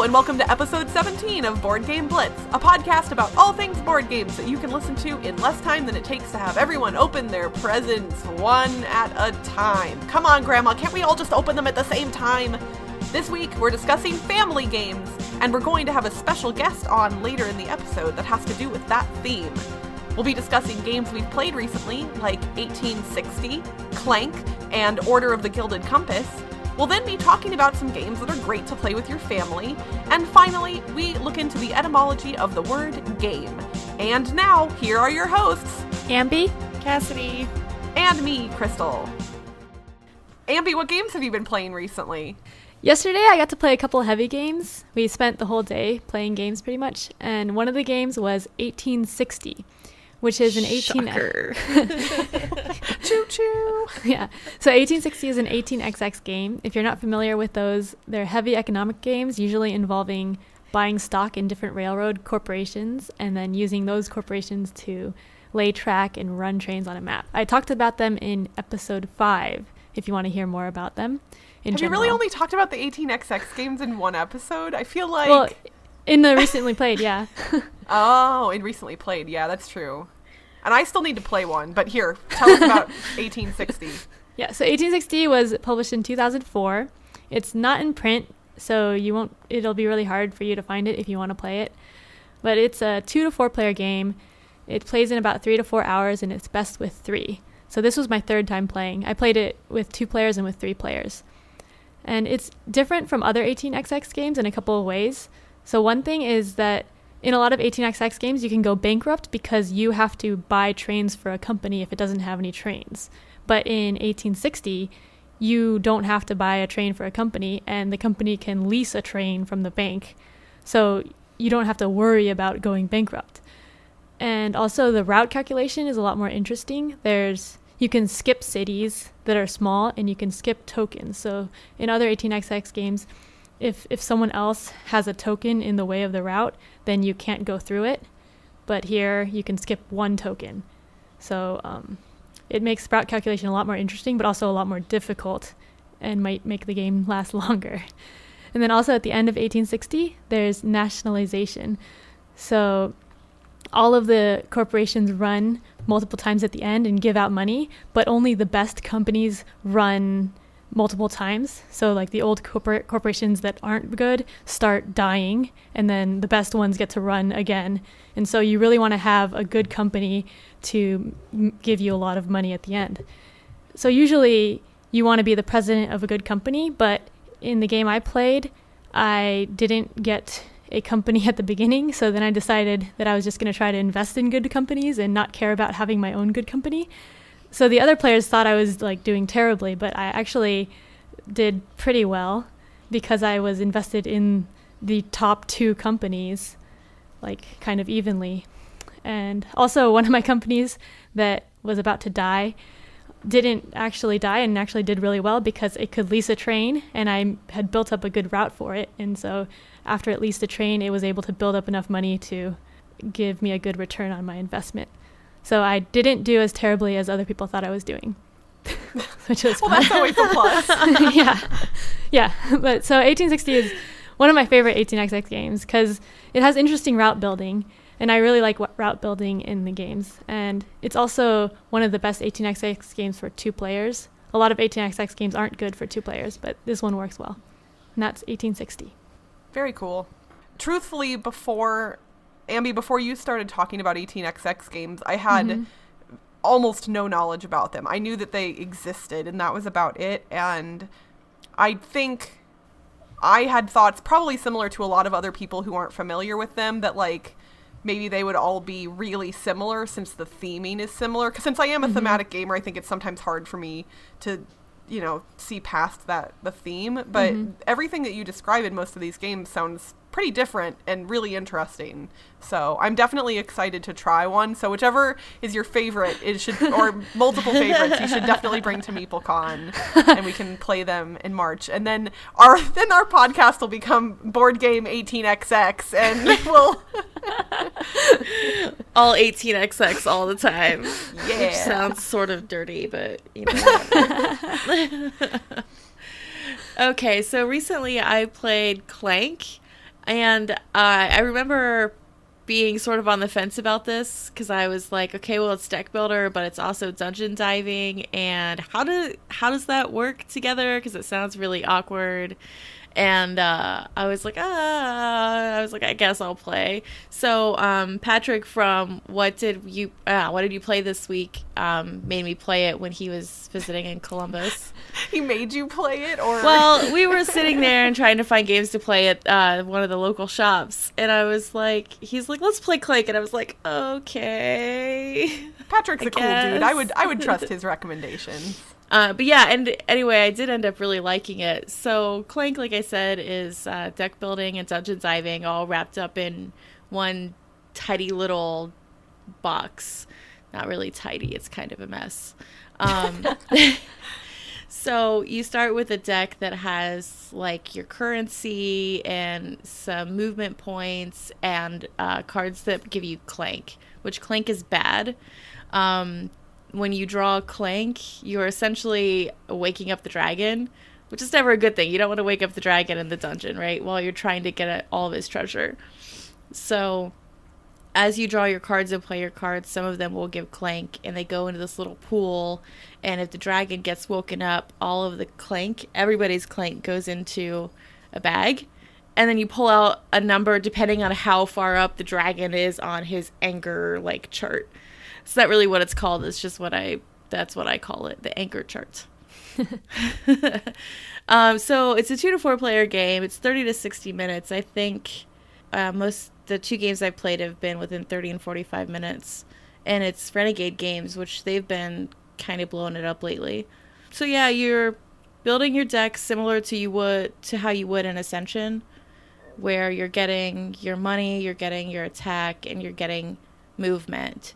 Hello and welcome to episode 17 of Board Game Blitz, a podcast about all things board games that you can listen to in less time than it takes to have everyone open their presents one at a time. Come on, Grandma, can't we all just open them at the same time? This week, we're discussing family games, and we're going to have a special guest on later in the episode that has to do with that theme. We'll be discussing games we've played recently, like 1860, Clank, and Order of the Gilded Compass. We'll then be talking about some games that are great to play with your family. And finally, we look into the etymology of the word game. And now, here are your hosts, Ambie, Cassadi, and me, Crystal. Ambie, what games have you been playing recently? Yesterday I got to play a couple heavy games. We spent the whole day playing games pretty much, and one of the games was 1860, which is an 18... Shocker. Choo-choo! Yeah, so 1860 is an 18xx game. If you're not familiar with those, they're heavy economic games, usually involving buying stock in different railroad corporations and then using those corporations to lay track and run trains on a map. I talked about them in episode 5, if you want to hear more about them. Have you really only talked about the 18xx games in one episode? I feel like... Well, in the recently played, yeah. Oh, in recently played, yeah, that's true. And I still need to play one, but here, tell us about 1860. Yeah, so 1860 was published in 2004. It's not in print, so it'll be really hard for you to find it if you want to play it. But it's a 2 to 4 player game. It plays in about 3 to 4 hours, and it's best with 3. So this was my third time playing. I played it with 2 players and with 3 players. And it's different from other 18xx games in a couple of ways. So one thing is that in a lot of 18xx games, you can go bankrupt because you have to buy trains for a company if it doesn't have any trains. But in 1860, you don't have to buy a train for a company, and the company can lease a train from the bank. So you don't have to worry about going bankrupt. And also the route calculation is a lot more interesting. You can skip cities that are small, and you can skip tokens. So in other 18xx games, if someone else has a token in the way of the route, then you can't go through it. But here, you can skip 1 token. So it makes route calculation a lot more interesting, but also a lot more difficult, and might make the game last longer. And then also at the end of 1860, there's nationalization. So all of the corporations run multiple times at the end and give out money, but only the best companies run multiple times. So like the old corporations that aren't good start dying, and then the best ones get to run again. And so you really want to have a good company to give you a lot of money at the end. So usually you want to be the president of a good company, but in the game I played, I didn't get a company at the beginning, so then I decided that I was just going to try to invest in good companies and not care about having my own good company. So the other players thought I was like doing terribly, but I actually did pretty well because I was invested in the top 2 companies, like kind of evenly. And also one of my companies that was about to die didn't actually die and actually did really well because it could lease a train, and I had built up a good route for it. And so after it leased a train, it was able to build up enough money to give me a good return on my investment. So I didn't do as terribly as other people thought I was doing, which was well, that's always a plus. Yeah. But so 1860 is one of my favorite 18xx games because it has interesting route building, and I really like route building in the games. And it's also one of the best 18xx games for 2 players. A lot of 18xx games aren't good for 2 players, but this one works well. And that's 1860. Very cool. Truthfully, before you started talking about 18xx games, I had almost no knowledge about them. I knew that they existed, and that was about it. And I think I had thoughts probably similar to a lot of other people who aren't familiar with them, that like maybe they would all be really similar since the theming is similar. Because since I am a thematic gamer, I think it's sometimes hard for me to see past the theme. But everything that you describe in most of these games sounds pretty different and really interesting. So I'm definitely excited to try one. So whichever is your favorite, or multiple favorites, you should definitely bring to MeepleCon, and we can play them in March. And then our podcast will become Board Game 18xx, and we'll all 18xx all the time. Yeah, which sounds sort of dirty, but you know. Okay, so recently I played Clank. And I remember being sort of on the fence about this because I was like, okay, well, it's deck builder, but it's also dungeon diving, and how does that work together? Because it sounds really awkward. And I was like, I guess I'll play. So Patrick from What Did You Play This Week made me play it when he was visiting in Columbus. He made you play it, or? Well, we were sitting there and trying to find games to play at one of the local shops, and I was like, he's like, let's play Clank, and I was like, okay. Patrick's a cool dude. I would trust his recommendations. But yeah, and anyway, I did end up really liking it. So Clank, like I said, is deck building and dungeon diving all wrapped up in one tidy little box. Not really tidy, it's kind of a mess. So you start with a deck that has like your currency and some movement points and cards that give you Clank, which Clank is bad. When you draw Clank, you're essentially waking up the dragon, which is never a good thing. You don't want to wake up the dragon in the dungeon, right? While you're trying to get at all of his treasure. So as you draw your cards and play your cards, some of them will give Clank, and they go into this little pool. And if the dragon gets woken up, all of the Clank, everybody's Clank, goes into a bag. And then you pull out a number depending on how far up the dragon is on his anger like chart. It's not really what it's called. It's just that's what I call it, the anchor chart. So it's a 2 to 4 player game. It's 30 to 60 minutes. I think the 2 games I've played have been within 30 and 45 minutes. And it's Renegade Games, which they've been kind of blowing it up lately. So yeah, you're building your deck similar to how you would in Ascension, where you're getting your money, you're getting your attack, and you're getting movement.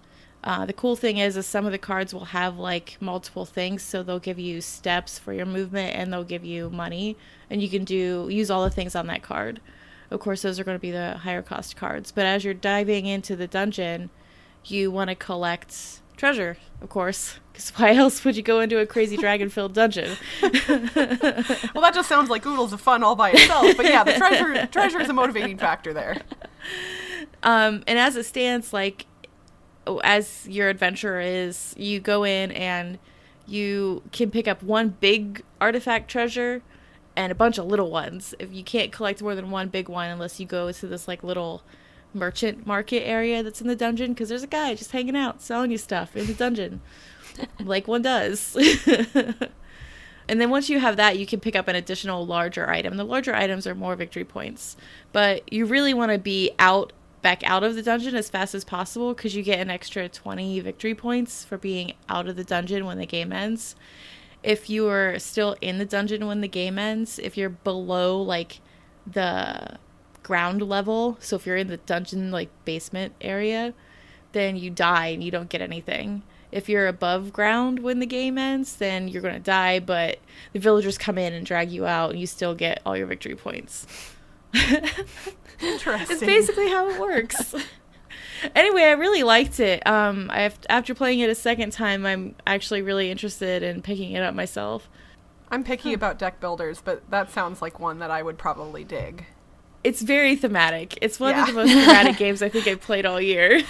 The cool thing is some of the cards will have like multiple things, so they'll give you steps for your movement and they'll give you money, and you can use all the things on that card. Of course, those are going to be the higher cost cards, but as you're diving into the dungeon, you want to collect treasure, of course, because why else would you go into a crazy dragon-filled dungeon? Well, that just sounds like oodles of fun all by itself, but yeah, the treasure is a motivating factor there. And as it stands, like, as your adventure is, you go in and you can pick up one big artifact treasure and a bunch of little ones. If you can't collect more than one big one unless you go to this like little merchant market area that's in the dungeon, because there's a guy just hanging out selling you stuff in the dungeon like one does. And then once you have that, you can pick up an additional larger item. The larger items are more victory points, but you really want to be back out of the dungeon as fast as possible, because you get an extra 20 victory points for being out of the dungeon when the game ends. If you are still in the dungeon when the game ends, if you're below like the ground level, so if you're in the dungeon like basement area, then you die and you don't get anything. If you're above ground when the game ends, then you're going to die, but the villagers come in and drag you out and you still get all your victory points. Interesting. It's basically how it works. Anyway, I really liked it. After playing it a second time, I'm actually really interested in picking it up myself. I'm picky about deck builders, but that sounds like one that I would probably dig. It's very thematic. It's one of the most thematic games I think I've played all year.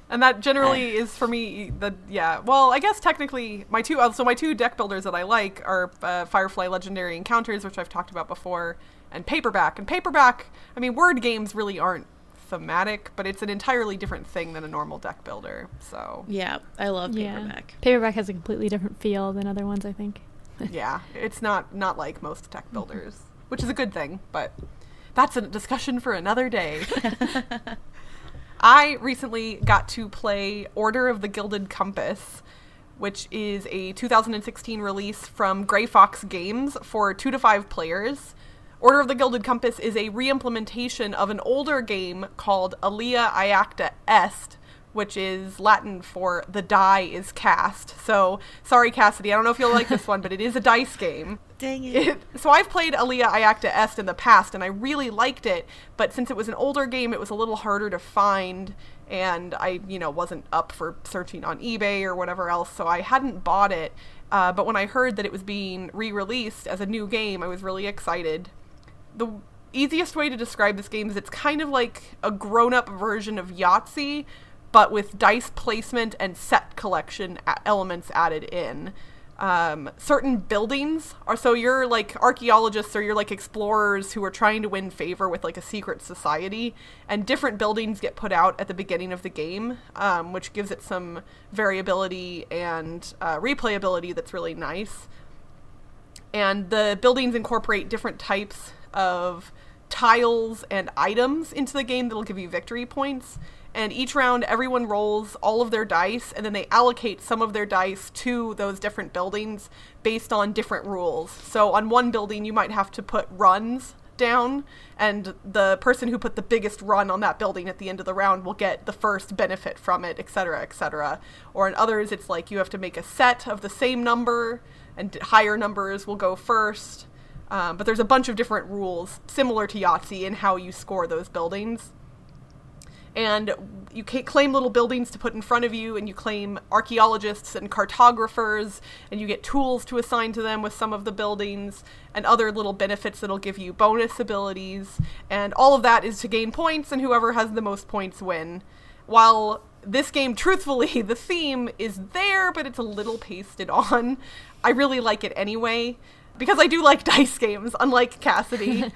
And that generally is for me well, I guess technically my two deck builders that I like are Firefly Legendary Encounters, which I've talked about before, and Paperback. And Paperback, I mean, word games really aren't thematic, but it's an entirely different thing than a normal deck builder. So yeah, I love Paperback. Paperback has a completely different feel than other ones, I think. Yeah, it's not like most deck builders, which is a good thing, but that's a discussion for another day. I recently got to play Order of the Gilded Compass, which is a 2016 release from Gray Fox Games for 2 to 5 players. Order of the Gilded Compass is a re-implementation of an older game called Alia Iacta Est, which is Latin for the die is cast. So, sorry Cassadi, I don't know if you'll like this one, but it is a dice game. Dang it. So I've played Alia Iacta Est in the past, and I really liked it, but since it was an older game, it was a little harder to find, and I, wasn't up for searching on eBay or whatever else, so I hadn't bought it. But when I heard that it was being re-released as a new game, I was really excited. The easiest way to describe this game is it's kind of like a grown-up version of Yahtzee, but with dice placement and set collection elements added in. Certain buildings are, so you're like archaeologists or you're like explorers who are trying to win favor with like a secret society, and different buildings get put out at the beginning of the game, which gives it some variability and replayability that's really nice. And the buildings incorporate different types of tiles and items into the game that'll give you victory points. And each round, everyone rolls all of their dice, and then they allocate some of their dice to those different buildings based on different rules. So on one building, you might have to put runs down, and the person who put the biggest run on that building at the end of the round will get the first benefit from it, etc., etc. Or in others, it's like you have to make a set of the same number, and higher numbers will go first. But there's a bunch of different rules, similar to Yahtzee, in how you score those buildings. And you claim little buildings to put in front of you, and you claim archaeologists and cartographers, and you get tools to assign to them with some of the buildings, and other little benefits that'll give you bonus abilities. And all of that is to gain points, and whoever has the most points win. While this game, truthfully, the theme is there, but it's a little pasted on. I really like it anyway, because I do like dice games, unlike Cassadi.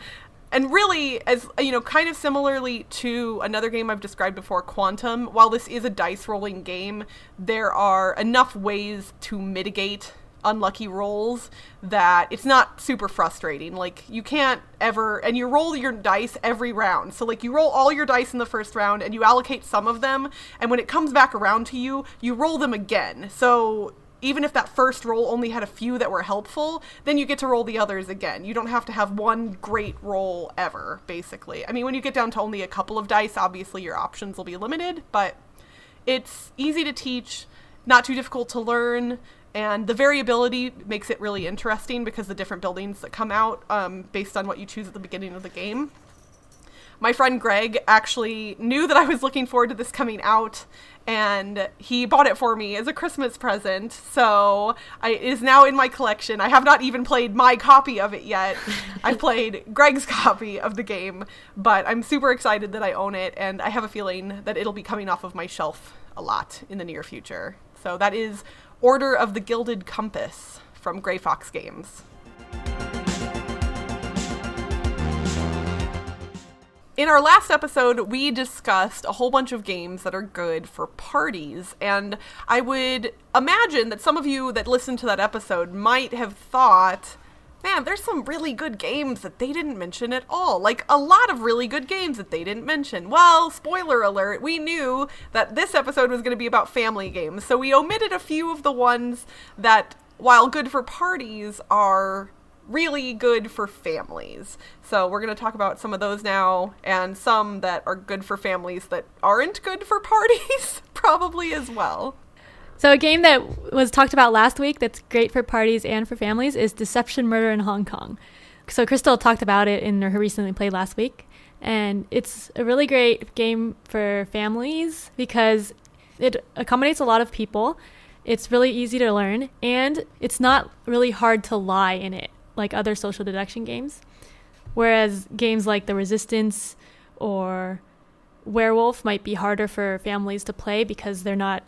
And really, as you know, kind of similarly to another game I've described before, Quantum, while this is a dice rolling game, there are enough ways to mitigate unlucky rolls that it's not super frustrating. Like, you can't ever, and you roll your dice every round. So like, you roll all your dice in the first round and you allocate some of them, and when it comes back around to you, you roll them again. So even if that first roll only had a few that were helpful, then you get to roll the others again. You don't have to have one great roll ever, basically. I mean, when you get down to only a couple of dice, obviously your options will be limited, but it's easy to teach, not too difficult to learn, and the variability makes it really interesting because the different buildings that come out based on what you choose at the beginning of the game. My friend Greg actually knew that I was looking forward to this coming out, and he bought it for me as a Christmas present, so it is now in my collection. I have not even played my copy of it yet. I've played Greg's copy of the game, but I'm super excited that I own it, and I have a feeling that it'll be coming off of my shelf a lot in the near future. So that is Order of the Gilded Compass from Grey Fox Games. In our last episode, we discussed a whole bunch of games that are good for parties, and I would imagine that some of you that listened to that episode might have thought, man, there's some really good games that they didn't mention at all. Like, a lot of really good games that they didn't mention. Well, spoiler alert, we knew that this episode was going to be about family games, so we omitted a few of the ones that, while good for parties, are really good for families. So we're going to talk about some of those now, and some that are good for families that aren't good for parties, probably as well. So a game that was talked about last week that's great for parties and for families is Deception Murder in Hong Kong. So Crystal talked about it in her recently played last week, and it's a really great game for families because it accommodates a lot of people. It's really easy to learn, and it's not really hard to lie in it, like other social deduction games. Whereas games like The Resistance or Werewolf might be harder for families to play because they're not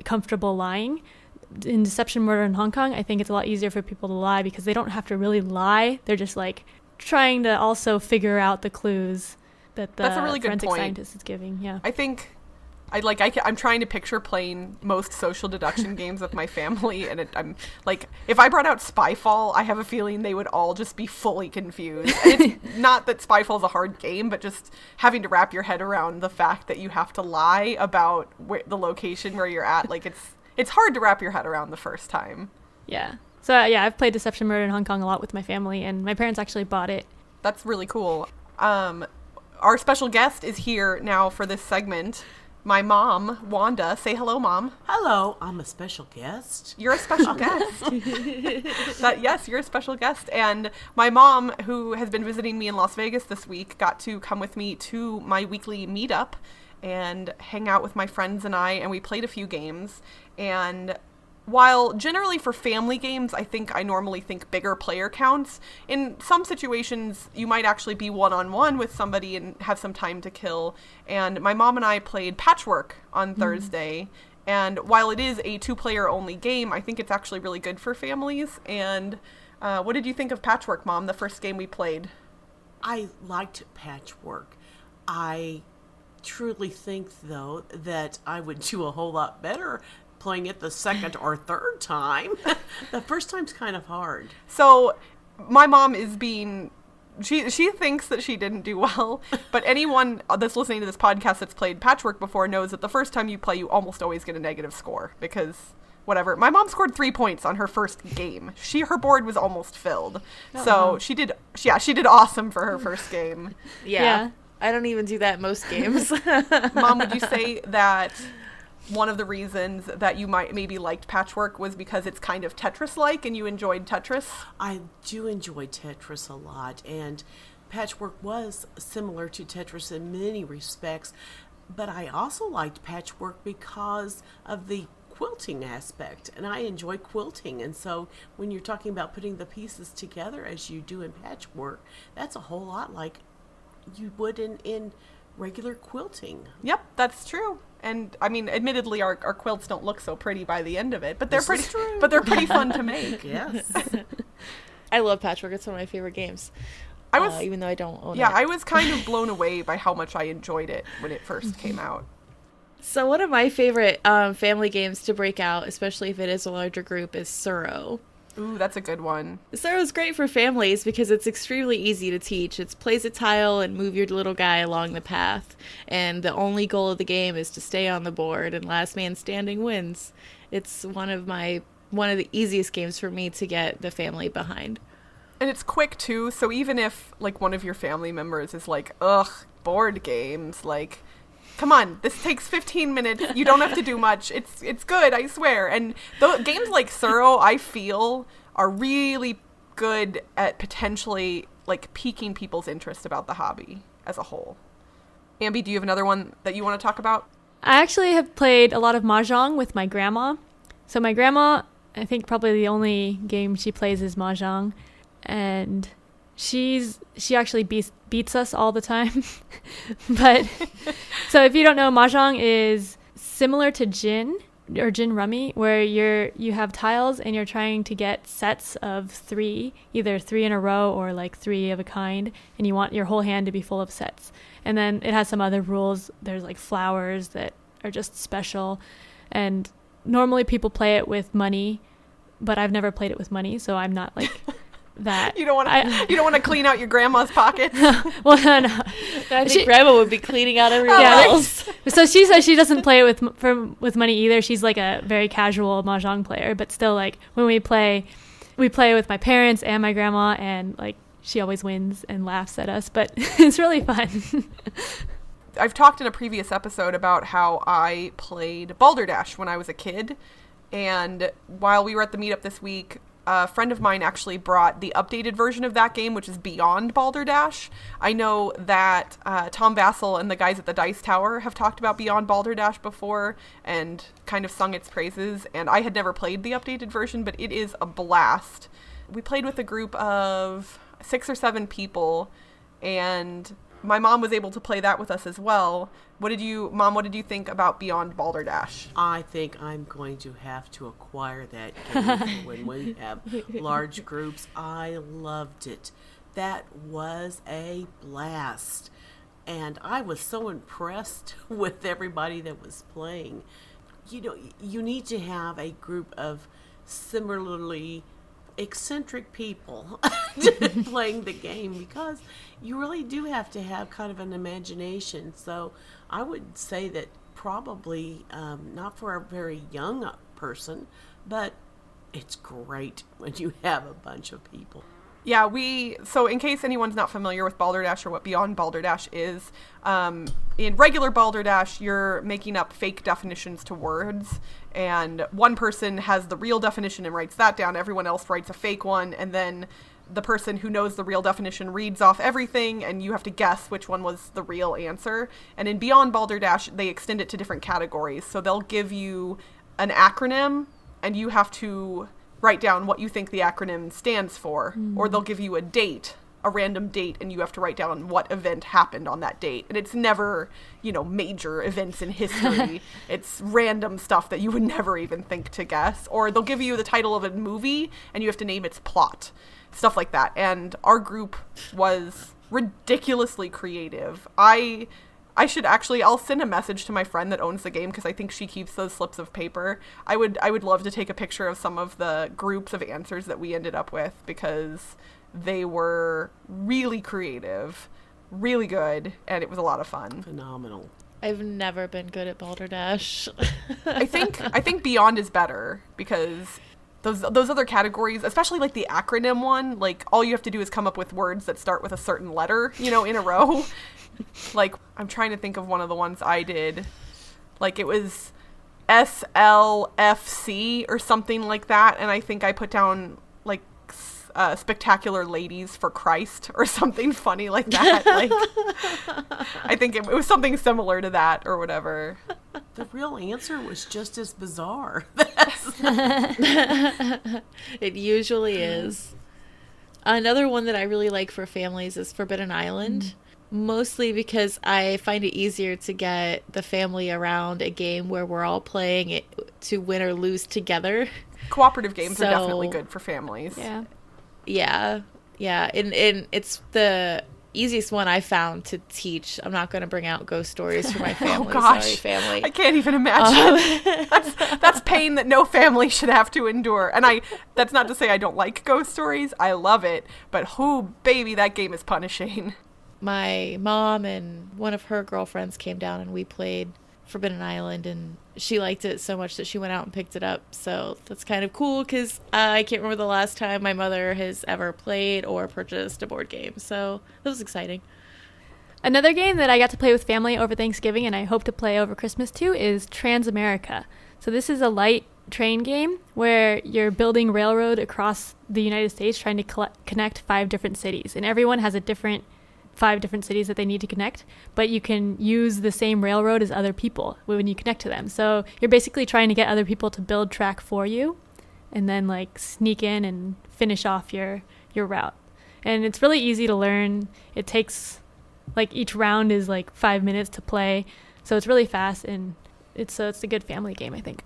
comfortable lying. In Deception Murder in Hong Kong, I think it's a lot easier for people to lie because they don't have to really lie. They're just like trying to also figure out the clues that the That's a really good forensic point. scientist is giving. Yeah. I think I'm trying to picture playing most social deduction games with my family, and I'm like, if I brought out Spyfall, I have a feeling they would all just be fully confused. And it's not that Spyfall's a hard game, but just having to wrap your head around the fact that you have to lie about the location where you're at, like it's hard to wrap your head around the first time. Yeah. So yeah, I've played Deception Murder in Hong Kong a lot with my family, and my parents actually bought it. That's really cool. Our special guest is here now for this segment. My mom, Wanda. Say hello, Mom. Hello, I'm a special guest. You're a special guest. Yes, you're a special guest. And my mom, who has been visiting me in Las Vegas this week, got to come with me to my weekly meetup and hang out with my friends and I, and we played a few games. And while generally for family games, I normally think bigger player counts. In some situations, you might actually be one-on-one with somebody and have some time to kill. And my mom and I played Patchwork on Thursday. And while it is a 2-player only game, I think it's actually really good for families. And what did you think of Patchwork, Mom, the first game we played? I liked Patchwork. I truly think, though, that I would do a whole lot better playing it the second or third time. The first time's kind of hard. So my mom is being... She thinks that she didn't do well, but anyone that's listening to this podcast that's played Patchwork before knows that the first time you play, you almost always get a negative score because... whatever. My mom scored 3 points on her first game. Her board was almost filled. So she did awesome for her first game. Yeah. I don't even do that in most games. Mom, would you say that one of the reasons that you might maybe liked Patchwork was because it's kind of Tetris-like and you enjoyed Tetris? I do enjoy Tetris a lot, and Patchwork was similar to Tetris in many respects, but I also liked Patchwork because of the quilting aspect, and I enjoy quilting, and so when you're talking about putting the pieces together as you do in Patchwork, that's a whole lot like you would in regular quilting. Yep, that's true. And I mean, admittedly, our quilts don't look so pretty by the end of it, but they're pretty fun to make. Yes. I love Patchwork. It's one of my favorite games. Even though I don't own it. Yeah, I was kind of blown away by how much I enjoyed it when it first came out. So one of my favorite family games to break out, especially if it is a larger group, is Tsuro. Ooh, that's a good one. Tsuro is great for families because it's extremely easy to teach. It's place a tile and move your little guy along the path. And the only goal of the game is to stay on the board, and last man standing wins. It's one of the easiest games for me to get the family behind. And it's quick too, so even if like one of your family members is like, ugh, board games, like, come on, this takes 15 minutes. You don't have to do much. It's good, I swear. And games like Tsuro, I feel, are really good at potentially like piquing people's interest about the hobby as a whole. Ambie, do you have another one that you want to talk about? I actually have played a lot of Mahjong with my grandma. So my grandma, I think probably the only game she plays is Mahjong. And she actually beats us all the time. But so if you don't know, Mahjong is similar to Gin or Gin Rummy, where you have tiles and you're trying to get sets of 3, either 3 in a row or like 3 of a kind, and you want your whole hand to be full of sets. And then it has some other rules. There's like flowers that are just special, and normally people play it with money, but I've never played it with money, so I'm not like that. You don't want to clean out your grandma's pockets. Well, no. I think grandma would be cleaning out everyone else. So she says she doesn't play it with money either. She's like a very casual Mahjong player, but still, like, when we play with my parents and my grandma, and like she always wins and laughs at us, but it's really fun. I've talked in a previous episode about how I played Balderdash when I was a kid, and while we were at the meetup this week, a friend of mine actually brought the updated version of that game, which is beyond Balderdash. I know that Tom Vassell and the guys at the Dice Tower have talked about Beyond Balderdash before and kind of sung its praises, and I had never played the updated version, but it is a blast. We played with a group of 6 or 7 people, and my mom was able to play that with us as well. What did you think about Beyond Balderdash? I think I'm going to have to acquire that game when we have large groups. I loved it. That was a blast. And I was so impressed with everybody that was playing. You know, you need to have a group of similarly eccentric people playing the game, because you really do have to have kind of an imagination. So I would say that probably not for a very young person, but it's great when you have a bunch of people. Yeah, so in case anyone's not familiar with Balderdash or what Beyond Balderdash is, in regular Balderdash, you're making up fake definitions to words, and one person has the real definition and writes that down, everyone else writes a fake one, and then the person who knows the real definition reads off everything, and you have to guess which one was the real answer. And in Beyond Balderdash, they extend it to different categories, so they'll give you an acronym and you have to write down what you think the acronym stands for, or they'll give you a random date, and you have to write down what event happened on that date. And it's never, major events in history. It's random stuff that you would never even think to guess. Or they'll give you the title of a movie, and you have to name its plot. Stuff like that. And our group was ridiculously creative. I'll send a message to my friend that owns the game, because I think she keeps those slips of paper. I would love to take a picture of some of the groups of answers that we ended up with, because they were really creative, really good, and it was a lot of fun. Phenomenal. I've never been good at Balderdash. I think Beyond is better, because those other categories, especially like the acronym one, like all you have to do is come up with words that start with a certain letter, in a row. Like, I'm trying to think of one of the ones I did. Like, it was SLFC or something like that, and I think I put down like Spectacular Ladies for Christ or something funny like that. Like, I think it was something similar to that or whatever. The real answer was just as bizarre. It usually is. Another one that I really like for families is Forbidden Island. Mostly because I find it easier to get the family around a game where we're all playing it to win or lose together. Cooperative games are definitely good for families. Yeah. And it's the easiest one I found to teach. I'm not going to bring out ghost stories for my family. Oh gosh, sorry, family. I can't even imagine. That's pain that no family should have to endure. And that's not to say I don't like ghost stories. I love it, but baby, that game is punishing. My mom and one of her girlfriends came down and we played Forbidden Island, and she liked it so much that she went out and picked it up. So that's kind of cool, because I can't remember the last time my mother has ever played or purchased a board game. So that was exciting. Another game that I got to play with family over Thanksgiving, and I hope to play over Christmas too, is TransAmerica. So this is a light train game where you're building railroad across the United States, trying to connect 5 different cities, and everyone has a 5 different cities that they need to connect, but you can use the same railroad as other people when you connect to them. So you're basically trying to get other people to build track for you, and then like sneak in and finish off your route. And it's really easy to learn. It takes like each round is like 5 minutes to play, so it's really fast, and it's a good family game, I think.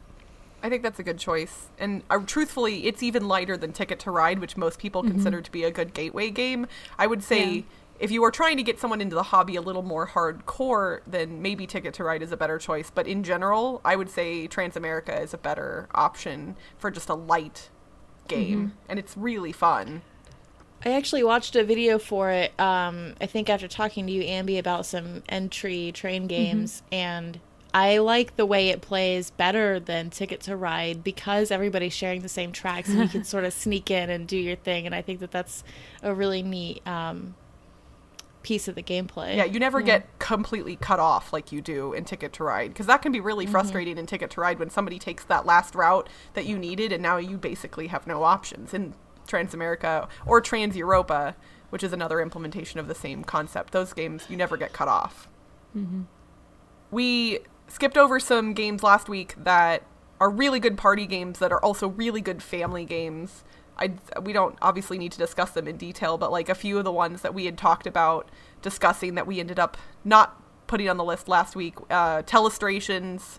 I think that's a good choice. And truthfully, it's even lighter than Ticket to Ride, which most people consider to be a good gateway game. I would say if you are trying to get someone into the hobby a little more hardcore, then maybe Ticket to Ride is a better choice. But in general, I would say TransAmerica is a better option for just a light game. And it's really fun. I actually watched a video for it, I think after talking to you, Ambie, about some entry train games, and I like the way it plays better than Ticket to Ride, because everybody's sharing the same tracks and you can sort of sneak in and do your thing, and I think that that's a really neat piece of the gameplay. Yeah, you never get completely cut off like you do in Ticket to Ride, because that can be really frustrating in Ticket to Ride when somebody takes that last route that you needed and now you basically have no options. In TransAmerica or TransEuropa, which is another implementation of the same concept, those games you never get cut off. We skipped over some games last week that are really good party games that are also really good family games. We don't obviously need to discuss them in detail, but like a few of the ones that we had talked about discussing that we ended up not putting on the list last week. Telestrations,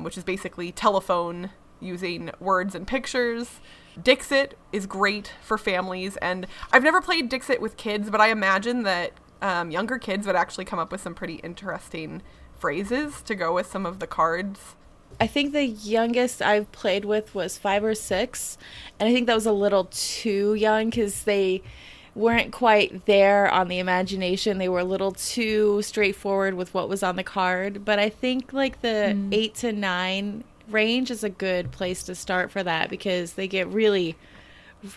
which is basically telephone using words and pictures. Dixit is great for families, and I've never played Dixit with kids, but I imagine that younger kids would actually come up with some pretty interesting phrases to go with some of the cards. I think the youngest I've played with was 5 or 6, and I think that was a little too young because they weren't quite there on the imagination. They were a little too straightforward with what was on the card, but I think like the 8 to 9 range is a good place to start for that, because they get really,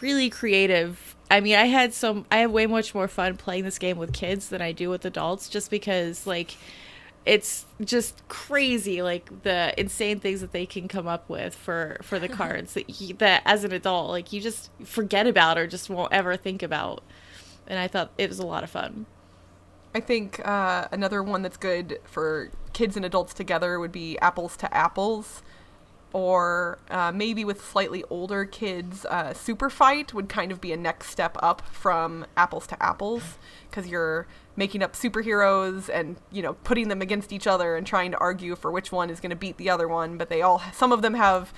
really creative. I mean, I have way much more fun playing this game with kids than I do with adults, just because like it's just crazy, like the insane things that they can come up with for the cards that as an adult, like you just forget about or just won't ever think about. And I thought it was a lot of fun. I think another one that's good for kids and adults together would be Apples to Apples. or maybe with slightly older kids, Superfight would kind of be a next step up from Apples to Apples, because you're making up superheroes and, you know, putting them against each other and trying to argue for which one is going to beat the other one, but some of them have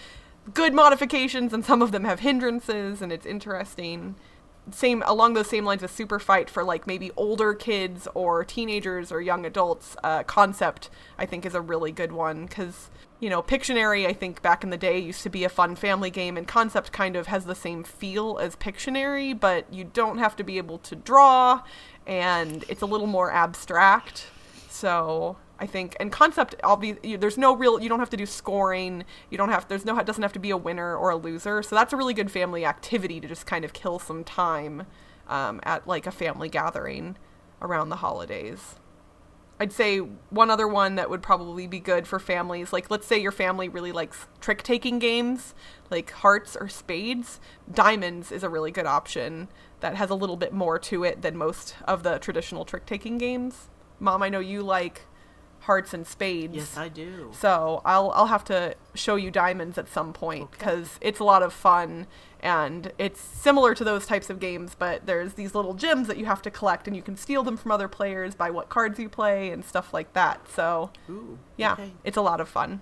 good modifications and some of them have hindrances, and it's interesting. Along those same lines with Superfight for like maybe older kids or teenagers or young adults, Concept I think is a really good one, because, you know, Pictionary I think back in the day used to be a fun family game, and Concept kind of has the same feel as Pictionary, but you don't have to be able to draw, and it's a little more abstract. So I think, and Concept, there's no real, you don't have to do scoring, it doesn't have to be a winner or a loser, so that's a really good family activity to just kind of kill some time at like a family gathering around the holidays. I'd say one other one that would probably be good for families, like let's say your family really likes trick-taking games, like hearts or spades. Diamonds is a really good option that has a little bit more to it than most of the traditional trick-taking games. Mom, I know you like hearts and spades. Yes, I do. So I'll have to show you diamonds at some point, because it's a lot of fun, and it's similar to those types of games, but there's these little gems that you have to collect, and you can steal them from other players by what cards you play and stuff like that. So yeah, it's a lot of fun.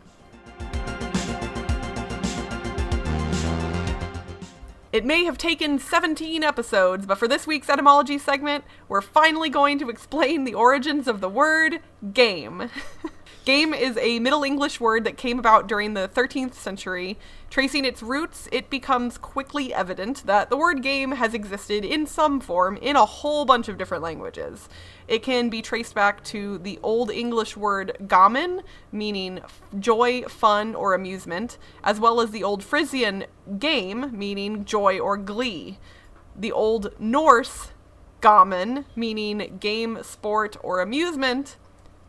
It may have taken 17 episodes, but for this week's etymology segment, we're finally going to explain the origins of the word game. Game is a Middle English word that came about during the 13th century. Tracing its roots, it becomes quickly evident that the word game has existed in some form in a whole bunch of different languages. It can be traced back to the Old English word gamen, meaning joy, fun, or amusement, as well as the Old Frisian game, meaning joy or glee. The Old Norse gamen, meaning game, sport, or amusement,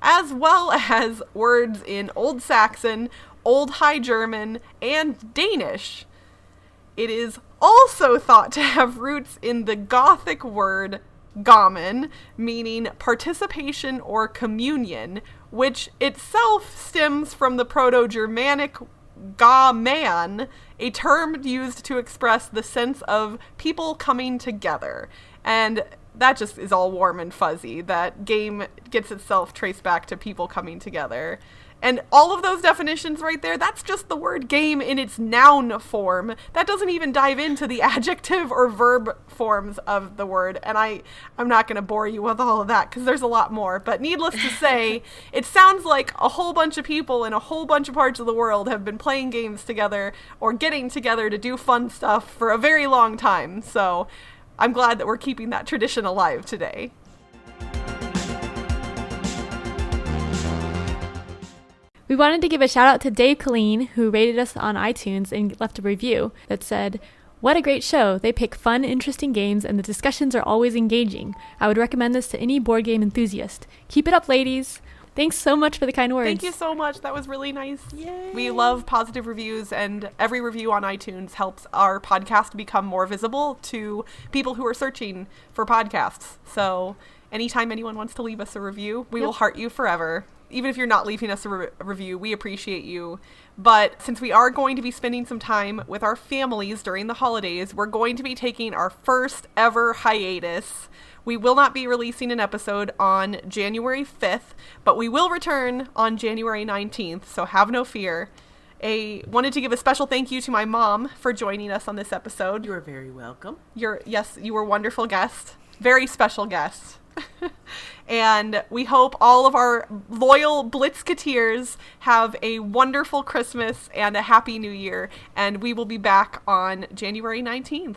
as well as words in Old Saxon, Old High German, and Danish. It is also thought to have roots in the Gothic word gamen, meaning participation or communion, which itself stems from the Proto-Germanic gaman, a term used to express the sense of people coming together. And that just is all warm and fuzzy. That game gets itself traced back to people coming together. And all of those definitions right there, that's just the word game in its noun form. That doesn't even dive into the adjective or verb forms of the word. And I'm not going to bore you with all of that, because there's a lot more. But needless to say, it sounds like a whole bunch of people in a whole bunch of parts of the world have been playing games together or getting together to do fun stuff for a very long time. So I'm glad that we're keeping that tradition alive today. We wanted to give a shout out to Dave Colleen, who rated us on iTunes and left a review that said, "What a great show. They pick fun, interesting games, and the discussions are always engaging. I would recommend this to any board game enthusiast. Keep it up, ladies." Thanks so much for the kind words. Thank you so much. That was really nice. Yay. We love positive reviews, and every review on iTunes helps our podcast become more visible to people who are searching for podcasts. So anytime anyone wants to leave us a review, we will heart you forever. Even if you're not leaving us a review, we appreciate you. But since we are going to be spending some time with our families during the holidays, we're going to be taking our first ever hiatus. We will not be releasing an episode on January 5th, but we will return on January 19th, so have no fear. I wanted to give a special thank you to my mom for joining us on this episode. You are very welcome. You were a wonderful guest. Very special guest. And we hope all of our loyal Blitzketeers have a wonderful Christmas and a happy New Year. And we will be back on January 19th.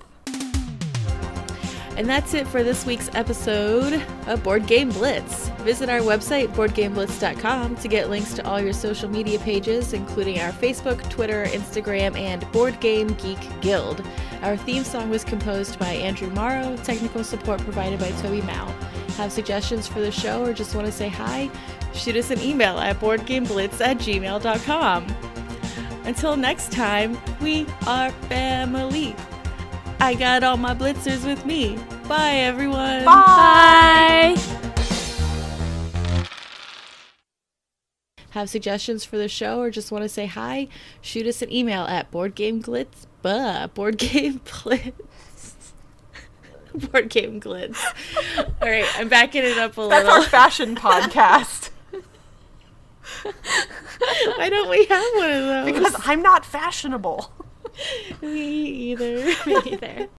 And that's it for this week's episode of Board Game Blitz. Visit our website, boardgameblitz.com, to get links to all your social media pages, including our Facebook, Twitter, Instagram, and Board Game Geek Guild. Our theme song was composed by Andrew Morrow, technical support provided by Toby Mao. Have suggestions for the show or just want to say hi? Shoot us an email at boardgameblitz@gmail.com. Until next time, we are family. I got all my blitzers with me. Bye, everyone. Bye. have suggestions for the show or just want to say hi, shoot us an email at boardgameglitz. Board Game Glitz. All right, I'm backing it up a That's little. our fashion podcast. Why don't we have one of those? Because I'm not fashionable. Me either. Me either.